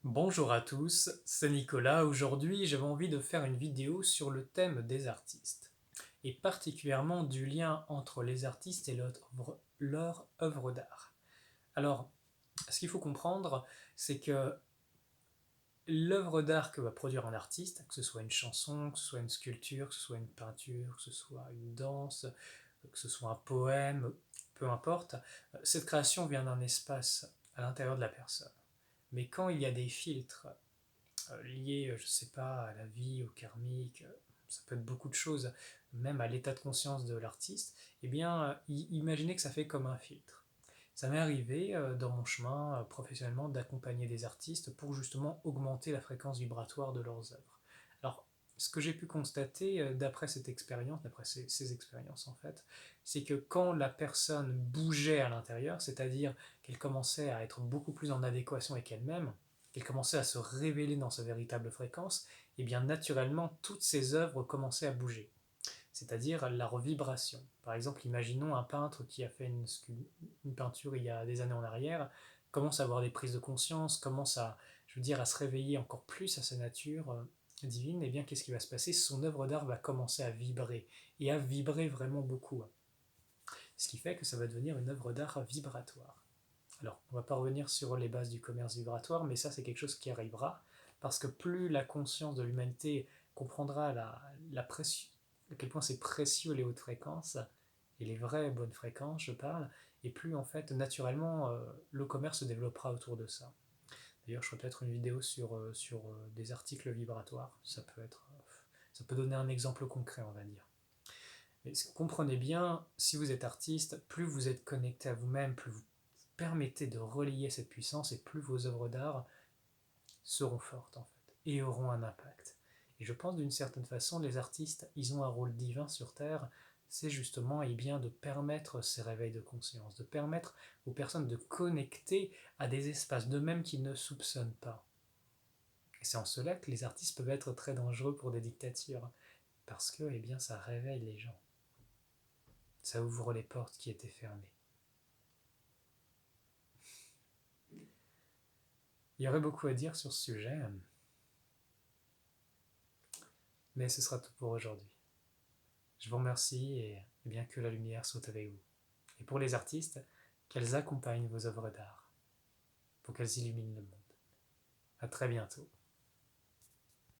Bonjour à tous, c'est Nicolas. Aujourd'hui, j'avais envie de faire une vidéo sur le thème des artistes, et particulièrement du lien entre les artistes et leur œuvre d'art. Alors, ce qu'il faut comprendre, c'est que l'œuvre d'art que va produire un artiste, que ce soit une chanson, que ce soit une sculpture, que ce soit une peinture, que ce soit une danse, que ce soit un poème, peu importe, cette création vient d'un espace à l'intérieur de la personne. Mais quand il y a des filtres liées, je sais pas, à la vie, au karmique, ça peut être beaucoup de choses, même à l'état de conscience de l'artiste, eh bien, imaginez que ça fait comme un filtre. Ça m'est arrivé dans mon chemin professionnellement d'accompagner des artistes pour justement augmenter la fréquence vibratoire de leurs œuvres. Alors, ce que j'ai pu constater d'après cette expérience, d'après ces expériences en fait, c'est que quand la personne bougeait à l'intérieur, c'est-à-dire qu'elle commençait à être beaucoup plus en adéquation avec elle-même, qu'elle commençait à se révéler dans sa véritable fréquence, et bien naturellement toutes ses œuvres commençaient à bouger, c'est-à-dire la vibration. Par exemple, imaginons un peintre qui a fait une peinture il y a des années en arrière, commence à avoir des prises de conscience, commence à, je veux dire, à se réveiller encore plus à sa nature divine, et bien qu'est-ce qui va se passer? Son œuvre d'art va commencer à vibrer, et à vibrer vraiment beaucoup. Ce qui fait que ça va devenir une œuvre d'art vibratoire. Alors, on ne va pas revenir sur les bases du commerce vibratoire, mais ça, c'est quelque chose qui arrivera, parce que plus la conscience de l'humanité comprendra à quel point c'est précieux les hautes fréquences, et les vraies bonnes fréquences, je parle, et plus, en fait, naturellement, le commerce se développera autour de ça. D'ailleurs, je ferai peut-être une vidéo sur des articles vibratoires, ça peut donner un exemple concret, on va dire. Mais comprenez bien, si vous êtes artiste, plus vous êtes connecté à vous-même, plus vous permettez de relier cette puissance et plus vos œuvres d'art seront fortes en fait et auront un impact. Et je pense d'une certaine façon, les artistes, ils ont un rôle divin sur Terre, c'est justement et bien de permettre ces réveils de conscience, de permettre aux personnes de connecter à des espaces d'eux-mêmes qu'ils ne soupçonnent pas. Et c'est en cela que les artistes peuvent être très dangereux pour des dictatures, parce que eh bien, ça réveille les gens, ça ouvre les portes qui étaient fermées. Il y aurait beaucoup à dire sur ce sujet, mais ce sera tout pour aujourd'hui. Je vous remercie et bien que la lumière soit avec vous. Et pour les artistes, qu'elles accompagnent vos œuvres d'art pour qu'elles illuminent le monde. À très bientôt.